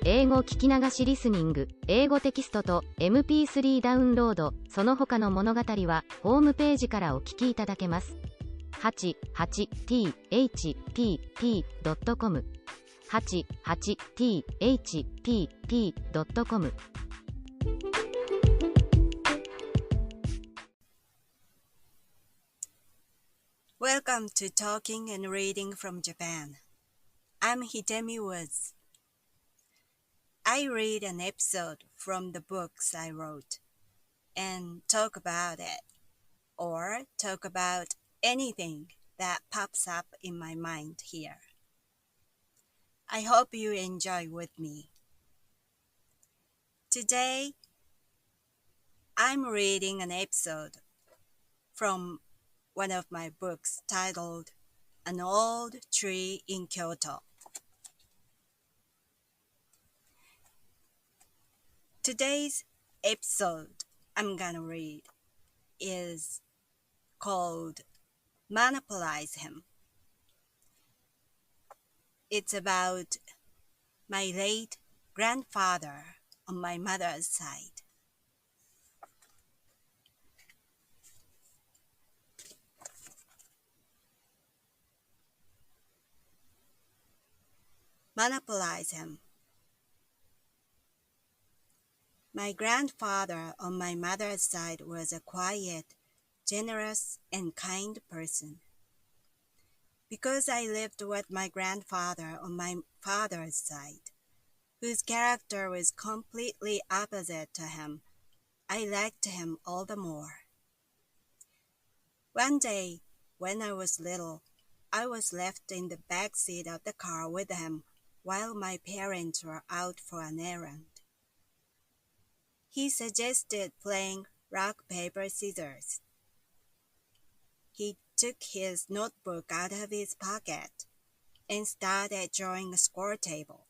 英語聞き流しリスニング、英語テキストと MP3 ダウンロード、その他の物語はホームページからお聞きいただけます。88thpp.com 88thpp.com Welcome to Talking and Reading from Japan. I'm Hidemi Woods. I read an episode from the books I wrote and talk about it, or talk about anything that pops up in my mind here. I hope you enjoy with me. Today, I'm reading an episode from one of my books titled An Old Tree in Kyoto. Today's episode I'm gonna read is called Monopolize Him. It's about my late grandfather on my mother's side. Monopolize him. My grandfather on my mother's side was a quiet, generous, and kind person. Because I lived with my grandfather on my father's side, whose character was completely opposite to him, I liked him all the more. One day, when I was little, I was left in the back seat of the car with him while my parents were out for an errand. He suggested playing rock, paper, scissors. He took his notebook out of his pocket and started drawing a score table.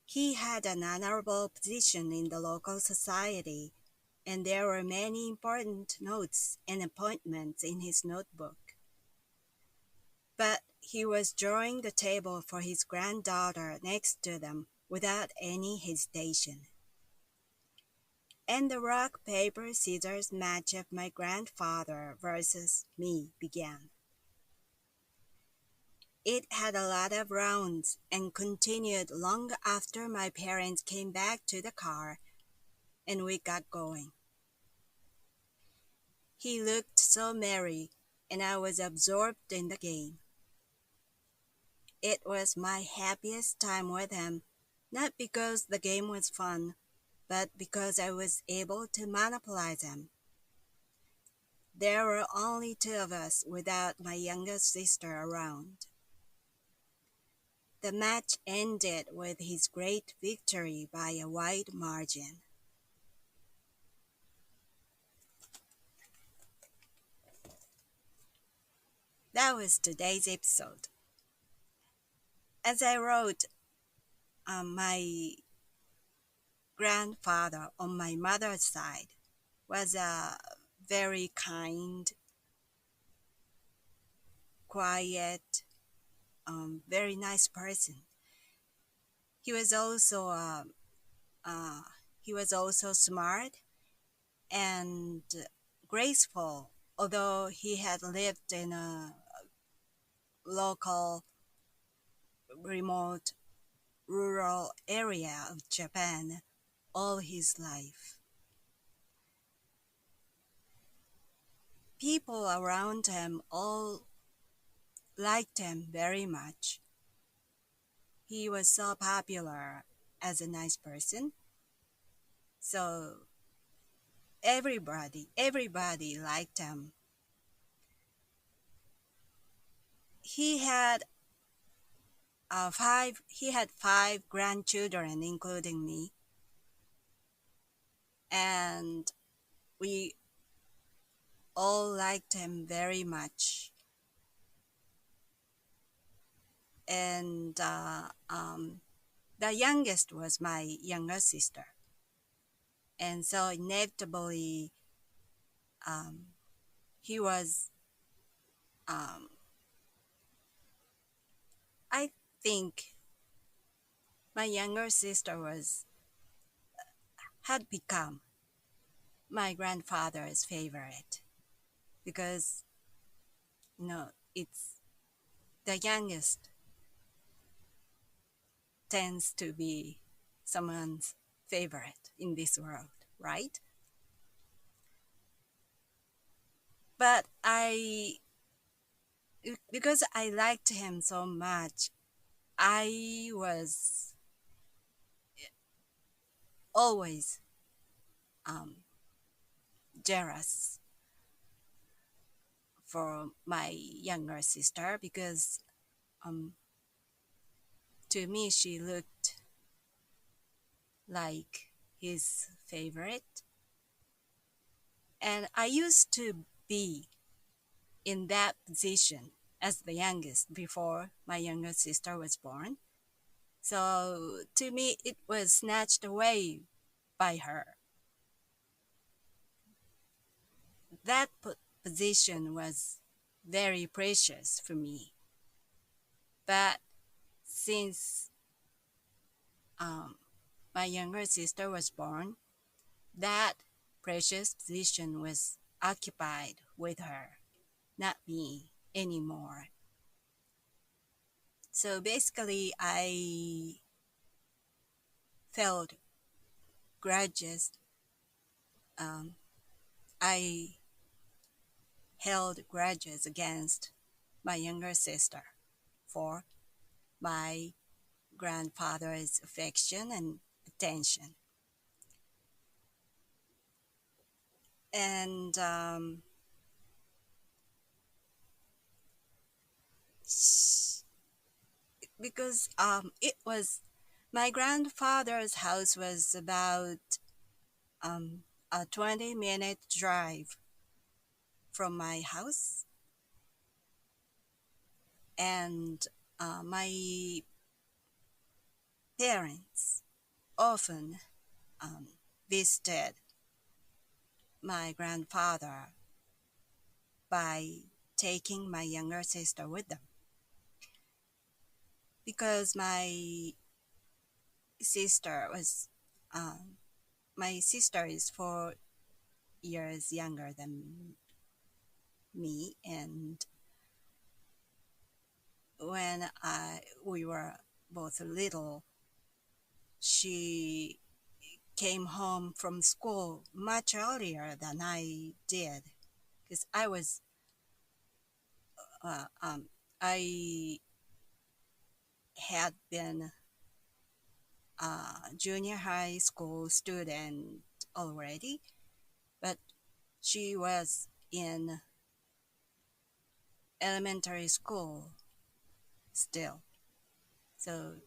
He had an honorable position in the local society, and there were many important notes and appointments in his notebook. But he was drawing the table for his granddaughter next to them without any hesitation. And the rock, paper, scissors match of my grandfather versus me began. It had a lot of rounds and continued long after my parents came back to the car and we got going. He looked so merry and I was absorbed in the game. It was my happiest time with him, not because the game was fun, but because I was able to monopolize him. There were only two of us without my youngest sister around. The match ended with his great victory by a wide margin. That was today's episode. As I wrote, my grandfather on my mother's side was a very kind, quiet, very nice person. He was also smart and graceful, although he had lived in a local, remote, rural area of Japan all his life. People around him all liked him very much. He was so popular as a nice person. So everybody liked him. He had five grandchildren, including me. And we all liked him very much. And the youngest was my younger sister. And so inevitably, he was, I think my younger sister had become my grandfather's favorite because it's the youngest tends to be someone's favorite in this world, right? But because I liked him so much, I was always jealous for my younger sister because to me she looked like his favorite, and I used to be in that position as the youngest before my younger sister was born. So to me it was snatched away by her. That position was very precious for me. But since my younger sister was born, that precious position was occupied with her, not me anymore. So basically, I felt grudges. I held grudges against my younger sister for my grandfather's affection and attention. And because it was my grandfather's house was about a 20-minute drive from my house, and my parents often visited my grandfather by taking my younger sister with them, because my sister is 4 years younger than me, and when we were both little, she came home from school much earlier than I did, because I had been a junior high school student already, but she was in elementary school still. So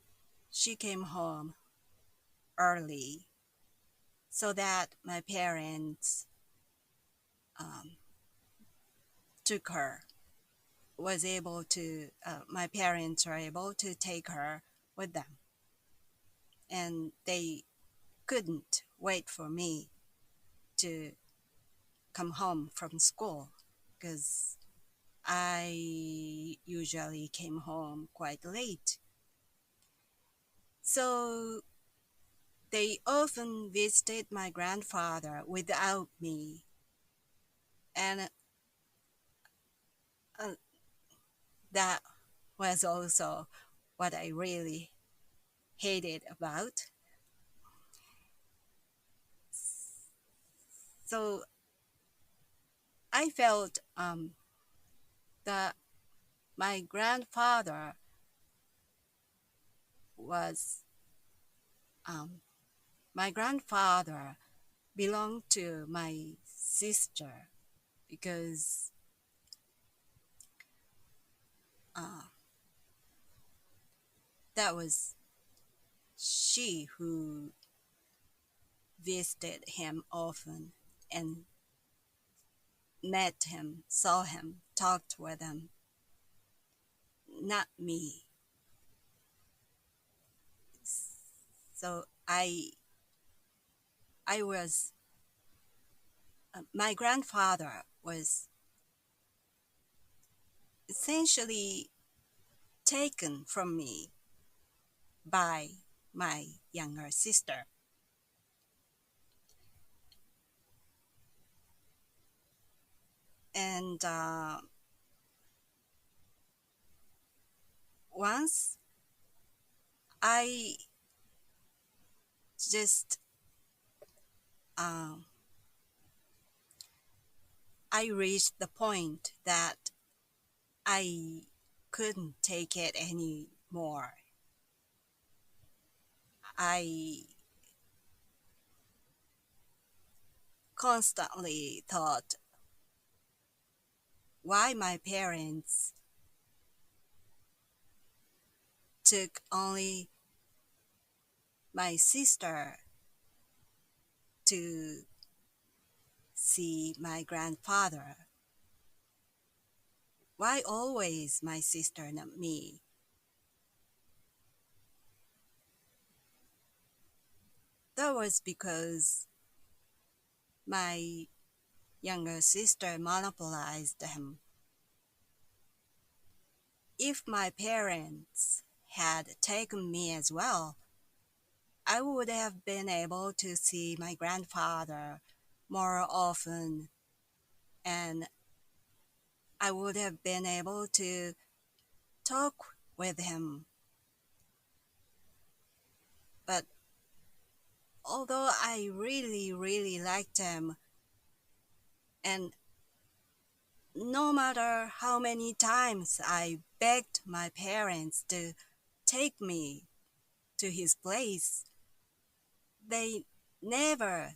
she came home early so that my parents my parents were able to take her with them. And they couldn't wait for me to come home from school because I usually came home quite late. So they often visited my grandfather without me. And that was also what I really hated about. So I felt that my grandfather belonged to my sister because that was she who visited him often and met him, saw him, talked with him, not me. So my grandfather was essentially taken from me by my younger sister. And once I just I reached the point that I couldn't take it anymore. I constantly thought why my parents took only my sister to see my grandfather. Why always my sister, not me? That was because my younger sister monopolized them. If my parents had taken me as well, I would have been able to see my grandfather more often, and I would have been able to talk with him. But although I really liked him, and no matter how many times I begged my parents to take me to his place, they never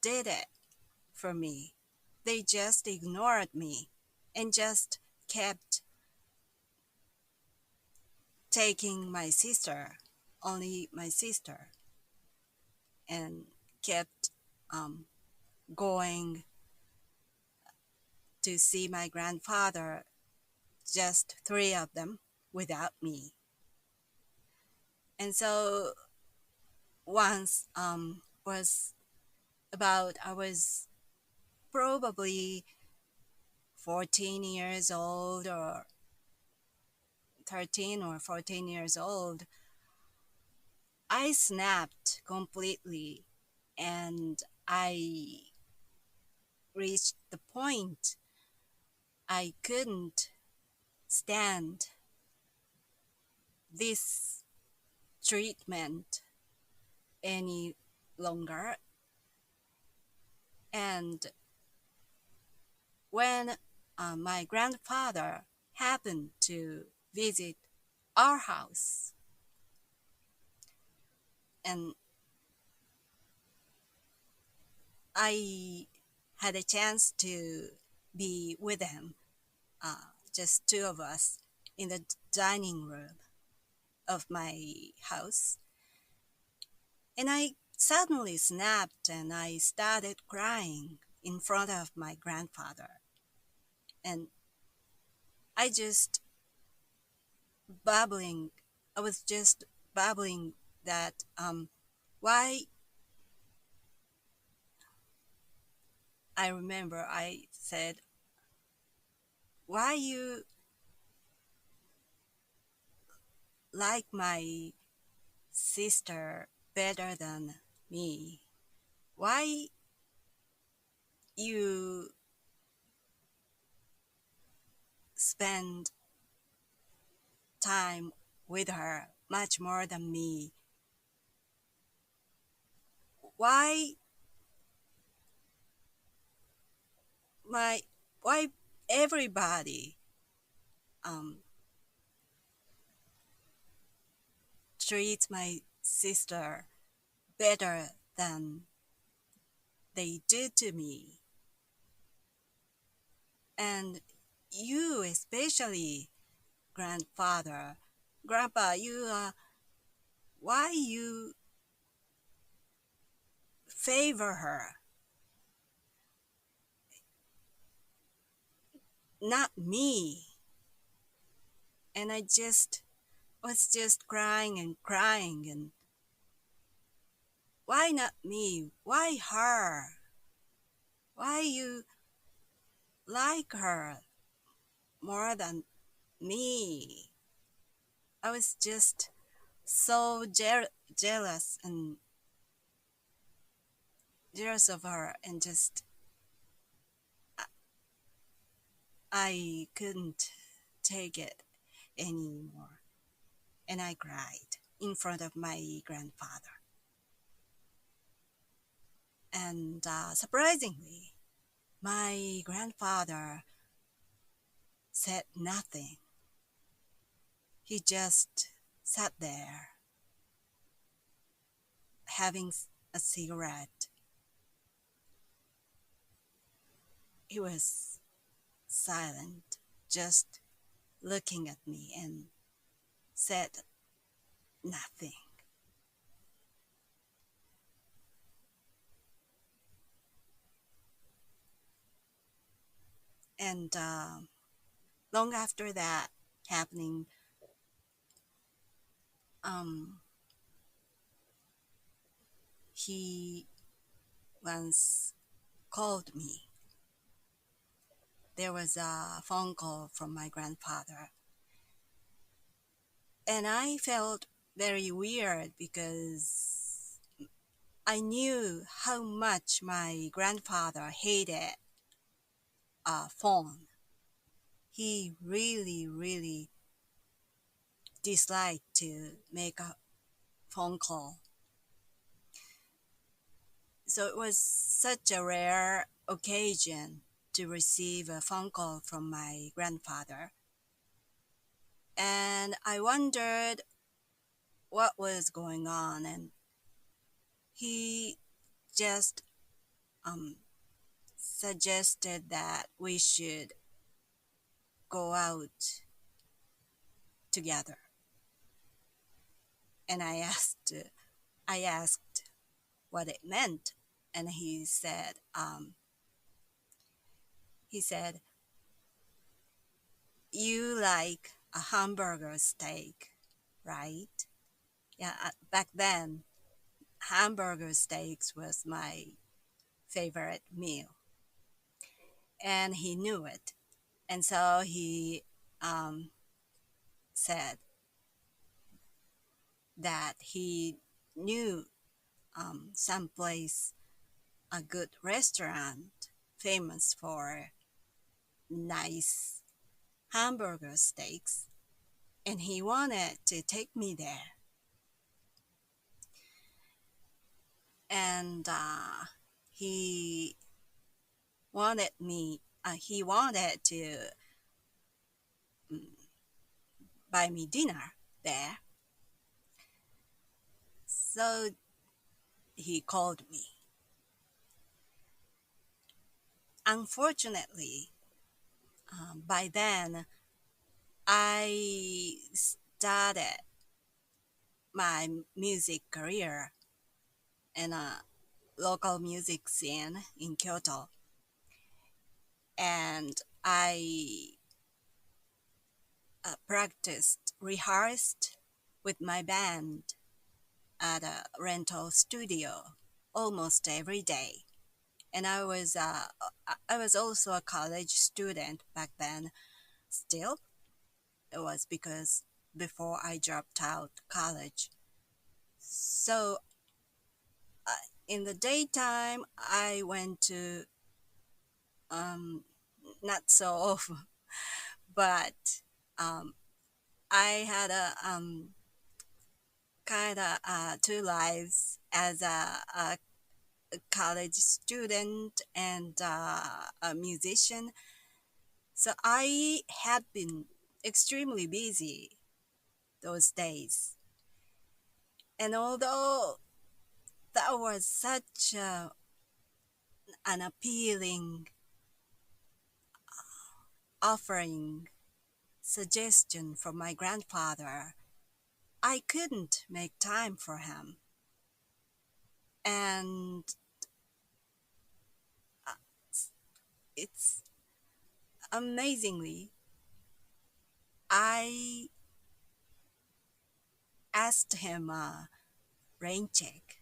did it for me. They just ignored me and just kept taking my sister, only my sister, and kept going to see my grandfather, just 3 of them, without me. And so once I was probably 14 years old or 13 or 14 years old, I snapped completely, and I reached the point I couldn't stand this treatment any longer. And when my grandfather happened to visit our house, and I had a chance to be with him, just 2 of us, in the dining room of my house. And I suddenly snapped and I started crying in front of my grandfather. And I was just babbling that why, I remember I said, why you like my sister better than me? Why you spend time with her much more than me? Why everybody treats my sister better than they do to me? And you especially, grandpa, why you favor her, not me? And I was just crying, and why not me? Why her? Why you like her more than me? I was just so jealous of her, and just I couldn't take it anymore, and I cried in front of my grandfather. And surprisingly, my grandfather said nothing. He just sat there having a cigarette. He was silent, just looking at me, and said nothing. And long after that happening, he once called me. There was a phone call from my grandfather, and I felt very weird because I knew how much my grandfather hated a phone. He really disliked to make a phone call. So it was such a rare occasion to receive a phone call from my grandfather. And I wondered what was going on, and he just suggested that we should go out together. And I asked what it meant, and he said, "You like a hamburger steak, right?" Yeah, back then, hamburger steaks was my favorite meal, and he knew it, and so he said that he knew some place, a good restaurant famous for nice hamburger steaks, and he wanted to take me there. And he wanted to buy me dinner there. So he called me. Unfortunately, by then, I started my music career in a local music scene in Kyoto, and I rehearsed with my band at a rental studio almost every day. And I was also a college student back then. Still, it was because before I dropped out college. So in the daytime, I went to not so often, but I had a kind of two lives as a college student and a musician. So I had been extremely busy those days. And although that was such an appealing offering suggestion from my grandfather, I couldn't make time for him. And it's amazingly, I asked him a rain check.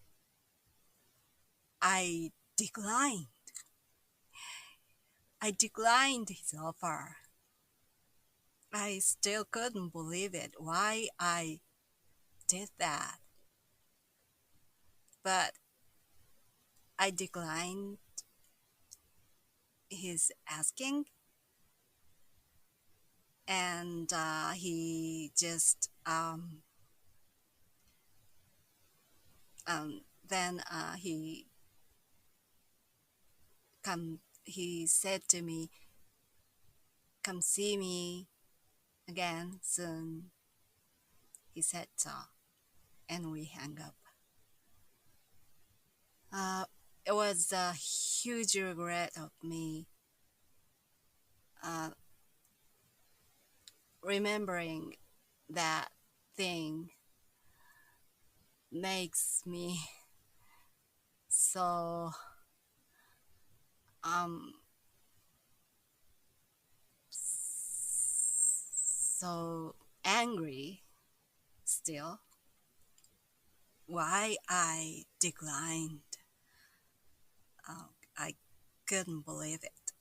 I declined his offer. I still couldn't believe it, why I did that. But I declined his asking, and he just then he said to me, "Come see me again soon." He said so, and we hung up. It was a huge regret of me. Remembering that thing makes me so so angry still. Why I declined? I couldn't believe it.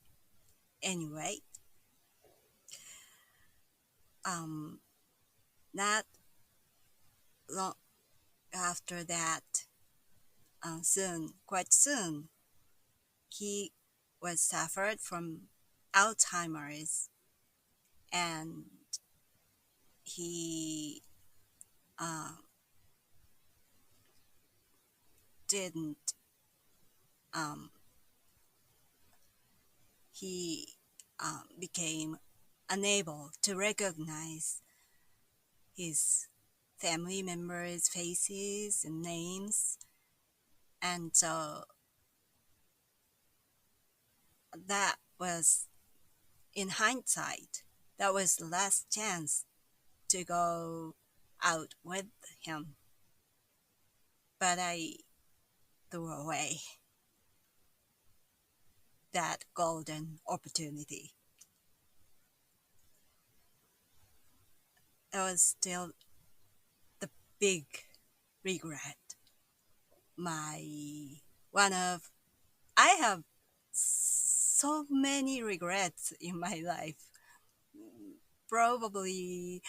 Anyway, not long after that, quite soon, he was suffered from Alzheimer's, and he didn't he became unable to recognize his family members' faces and names, and so that was, in hindsight, that was the last chance to go out with him. But I threw away that golden opportunity. It was still the big regret. I have so many regrets in my life. Probably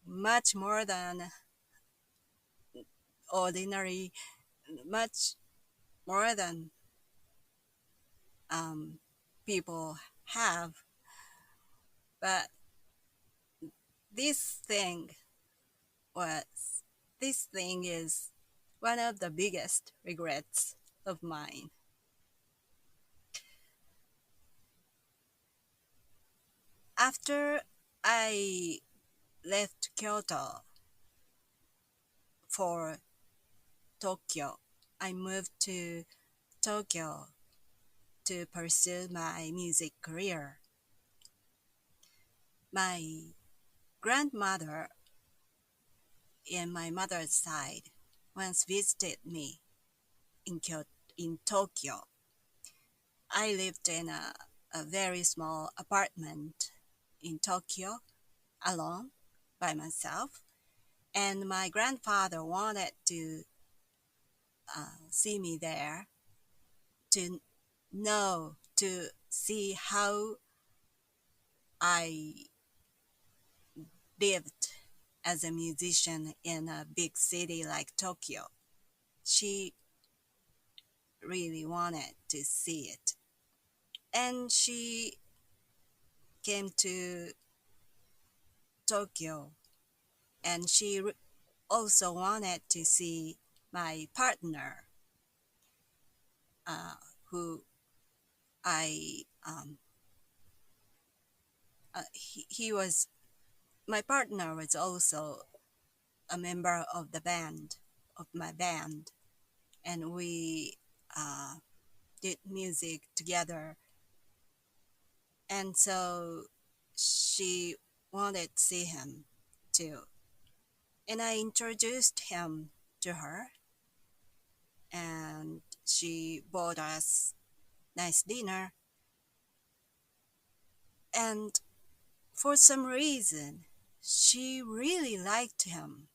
much more than ordinary, much more than people have. But this thing is one of the biggest regrets of mine. After I left Kyoto for Tokyo, I moved to Tokyo to pursue my music career. My grandmother in my mother's side once visited me in Tokyo. I lived in a very small apartment in Tokyo alone by myself, and my grandfather wanted to see me there to see how I lived as a musician in a big city like Tokyo. She really wanted to see it, and she came to Tokyo, and she also wanted to see my partner, who I he was my partner was also a member of my band, and we did music together, and so she wanted to see him too, and I introduced him to her, and she bought us nice dinner, and for some reason she really liked him.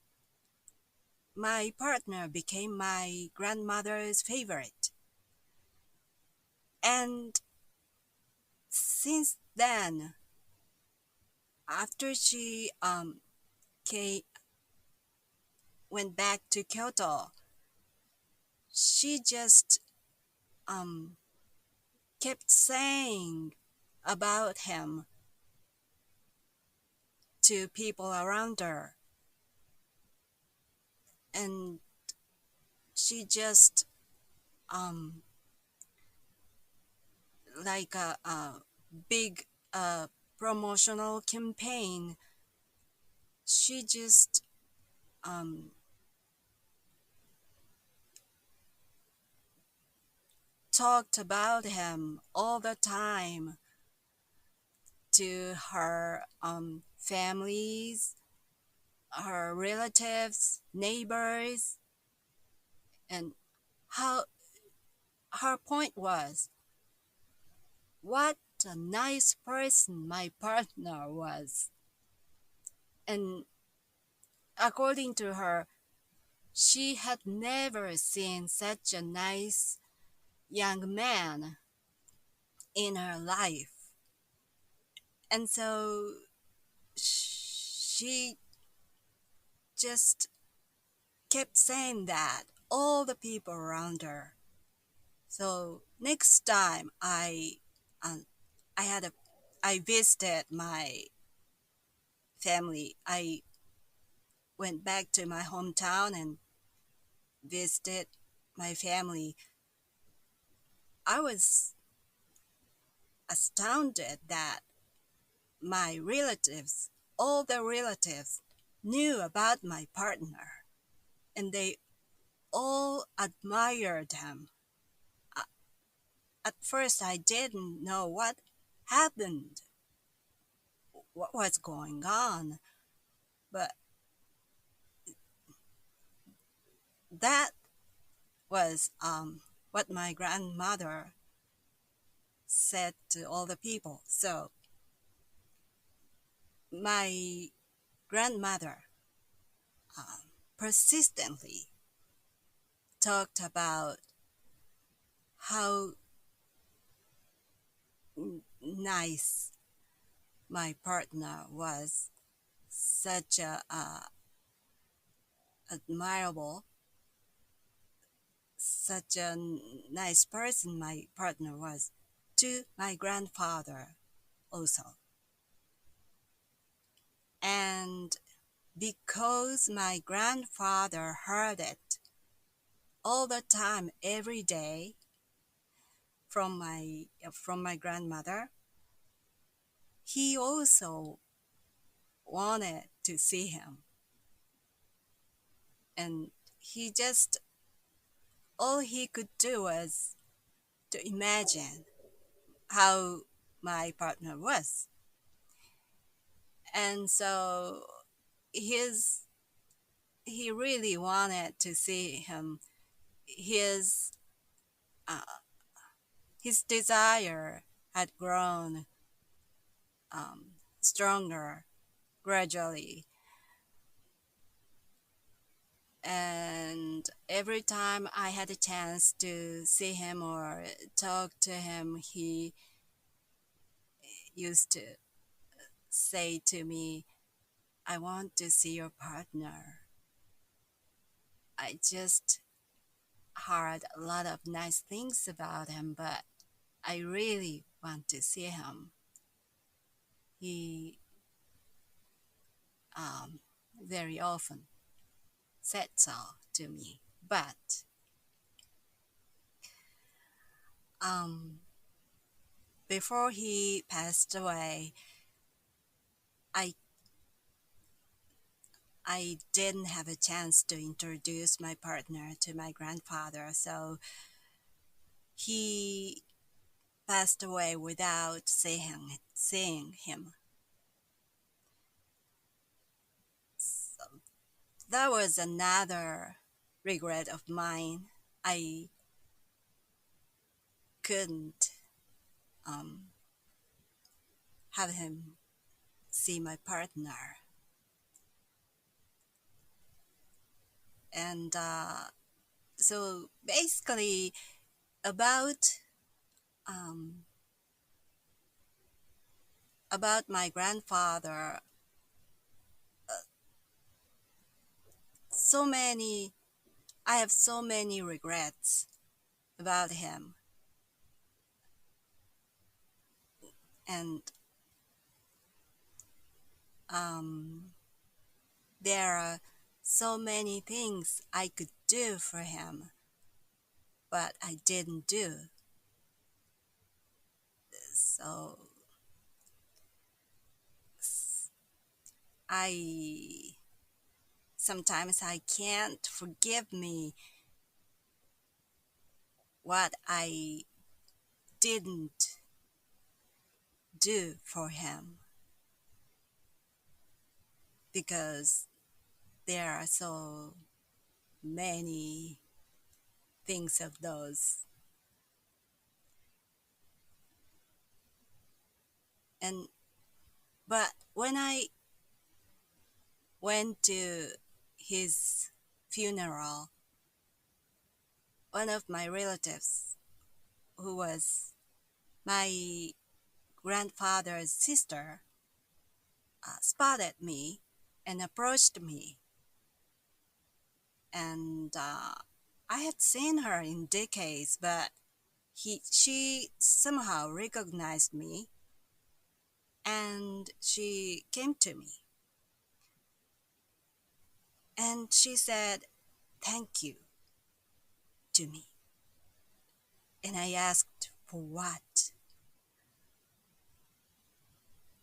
My partner became my grandmother's favorite, and since then, after she went back to Kyoto, she just kept saying about him to people around her. And she just like a big promotional campaign, she just talked about him all the time to her families, her relatives, neighbors, and how her point was, what a nice person my partner was. And according to her, she had never seen such a nice young man in her life. And so she just kept saying that all the people around her. So next time I visited my family. I went back to my hometown and visited my family. I was astounded that my relatives, all the relatives, knew about my partner, and they all admired him. At first, I didn't know what happened, what was going on, but that was what my grandmother said to all the people. So my grandmother persistently talked about how nice my partner was, such a admirable, such a nice person my partner was, to my grandfather also. And because my grandfather heard it all the time, every day, from my grandmother, he also wanted to see him. And all he could do was to imagine how my partner was. And so he really wanted to see him. His desire had grown stronger gradually. And every time I had a chance to see him or talk to him, he used to say to me, I want to see your partner. I just heard a lot of nice things about him, but I really want to see him. He very often said so to me. But before he passed away, I didn't have a chance to introduce my partner to my grandfather, so he passed away without seeing him. So that was another regret of mine. I couldn't have him see my partner. And so basically about my grandfather, have so many regrets about him. And there are so many things I could do for him, but I didn't do. So sometimes I can't forgive me what I didn't do for him, because there are so many things of those. But when I went to his funeral, one of my relatives, who was my grandfather's sister, spotted me and approached me. And I had seen her in decades, but she somehow recognized me, and she came to me. And she said, "Thank you," to me. And I asked, for what?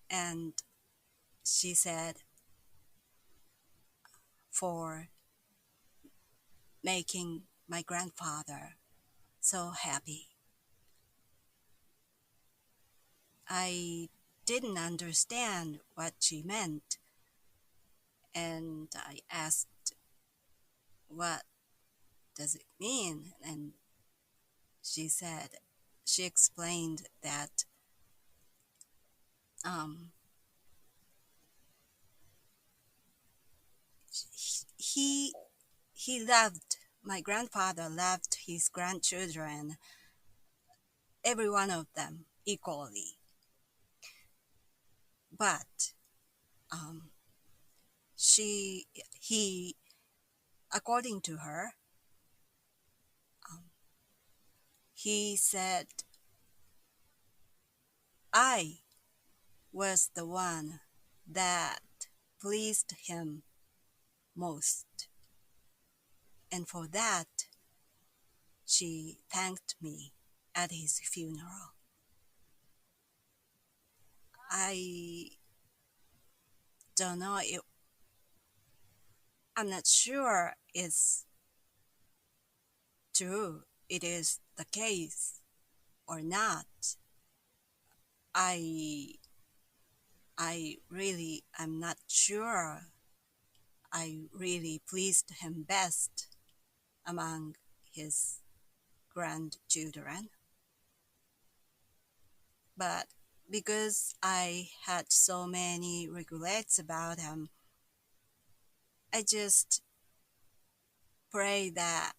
And she said, for making my grandfather so happy. I didn't understand what she meant, and I asked, what does it mean? And she explained that my grandfather loved his grandchildren, every one of them, equally. But according to her, he said, I was the one that pleased him most. And for that, she thanked me at his funeral. I don't know if I'm not sure it's true, it is the case or not. I really am not sure I really pleased him best among his grandchildren. But because I had so many regrets about him, I just pray that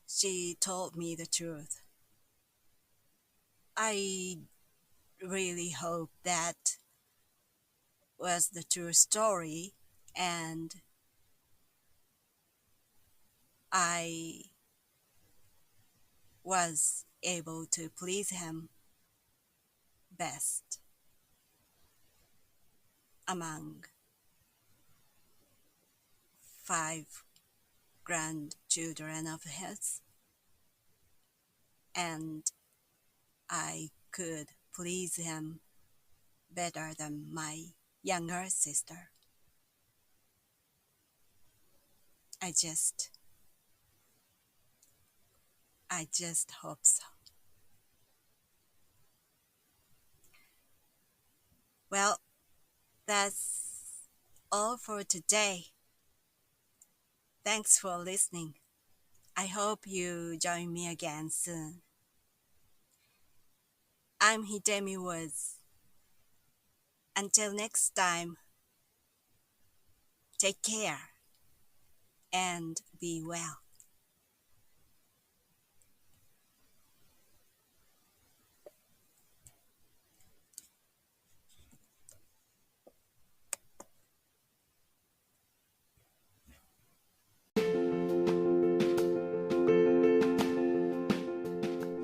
she told me the truth. I really hope that was the true story, and I was able to please him best among 5 grandchildren of his, and I could please him better than my younger sister. I just hope so. Well, that's all for today. Thanks for listening. I hope you join me again soon. I'm Hidemi Woods. Until next time, take care and be well.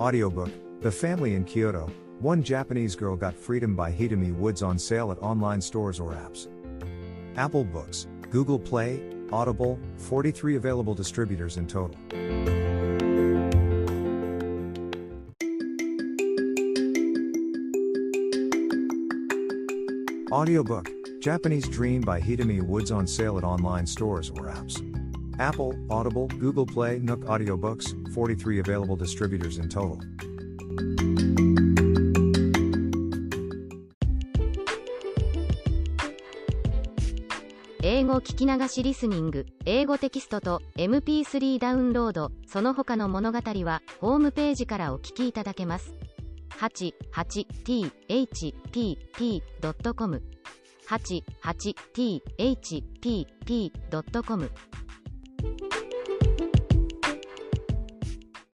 Audiobook, The Family in Kyoto, One Japanese Girl Got Freedom by Hidemi Woods on sale at online stores or apps. Apple Books, Google Play, Audible, 43 available distributors in total. Audiobook, Japanese Dream by Hidemi Woods on sale at online stores or apps. Apple, Audible, Google Play, Nook Audiobooks, 43 available distributors in total. 英語聞き流しリスニング、英語テキストと MP3 ダウンロード、その他の物語はホームページからお聞きいただけます。88thpp.com 88thpp.com